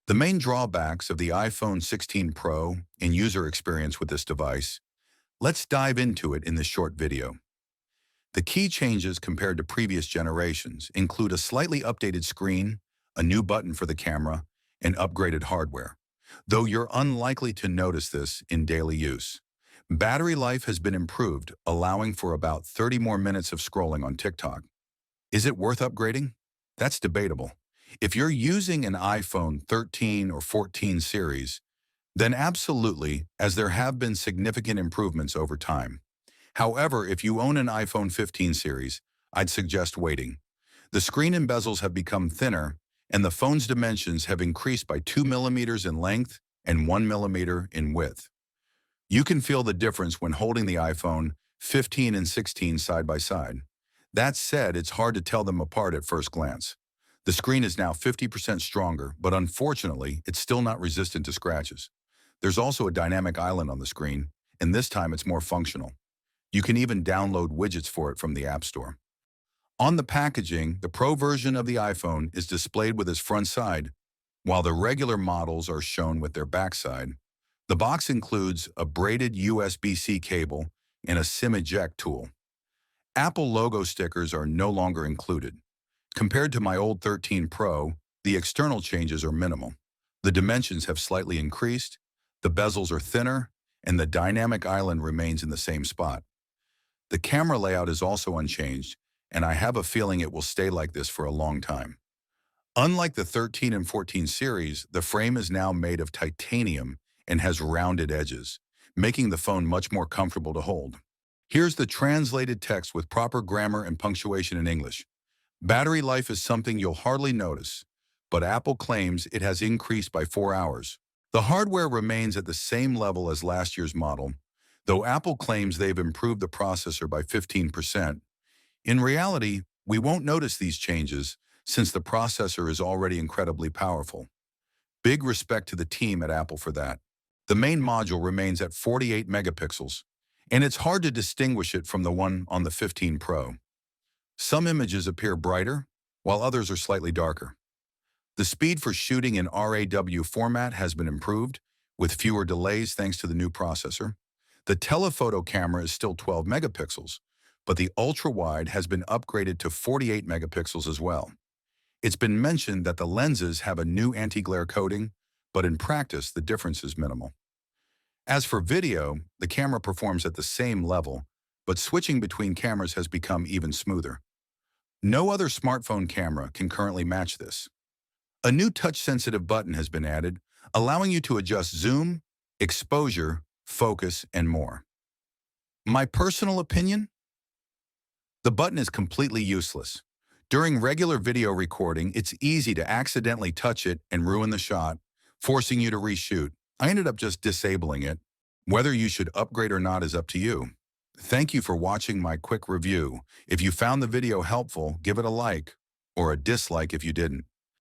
The main drawbacks of the iPhone 16 Pro and user experience with this device, let's dive into it in this short video. The key changes compared to previous generations include a slightly updated screen, a new button for the camera, and upgraded hardware, though you're unlikely to notice this in daily use. Battery life has been improved, allowing for about 30 more minutes of scrolling on TikTok. Is it worth upgrading? That's debatable. If you're using an iPhone 13 or 14 series, then absolutely, as there have been significant improvements over time. However, if you own an iPhone 15 series, I'd suggest waiting. The screen and bezels have become thinner, and the phone's dimensions have increased by 2 millimeters in length and 1 millimeter in width. You can feel the difference when holding the iPhone 15 and 16 side by side. That said, it's hard to tell them apart at first glance. The screen is now 50% stronger, but unfortunately, it's still not resistant to scratches. There's also a dynamic island on the screen, and this time it's more functional. You can even download widgets for it from the App Store. On the packaging, the Pro version of the iPhone is displayed with its front side, while the regular models are shown with their backside. The box includes a braided USB-C cable and a SIM eject tool. Apple logo stickers are no longer included. Compared to my old 13 Pro, the external changes are minimal. The dimensions have slightly increased, the bezels are thinner, and the dynamic island remains in the same spot. The camera layout is also unchanged, and I have a feeling it will stay like this for a long time. Unlike the 13 and 14 series, the frame is now made of titanium and has rounded edges, making the phone much more comfortable to hold. Here's the translated text with proper grammar and punctuation in English. Battery life is something you'll hardly notice, but Apple claims it has increased by 4 hours. The hardware remains at the same level as last year's model, though Apple claims they've improved the processor by 15%. In reality, we won't notice these changes since the processor is already incredibly powerful. Big respect to the team at Apple for that. The main module remains at 48 megapixels, and it's hard to distinguish it from the one on the 15 Pro. Some images appear brighter, while others are slightly darker. The speed for shooting in RAW format has been improved, with fewer delays thanks to the new processor. The telephoto camera is still 12 megapixels, but the ultra-wide has been upgraded to 48 megapixels as well. It's been mentioned that the lenses have a new anti-glare coating, but in practice, the difference is minimal. As for video, the camera performs at the same level, but switching between cameras has become even smoother. No other smartphone camera can currently match this. A new touch-sensitive button has been added, allowing you to adjust zoom, exposure, focus, and more. My personal opinion? The button is completely useless. During regular video recording, it's easy to accidentally touch it and ruin the shot, forcing you to reshoot. I ended up just disabling it. Whether you should upgrade or not is up to you. Thank you for watching my quick review. If you found the video helpful, give it a like, or a dislike if you didn't.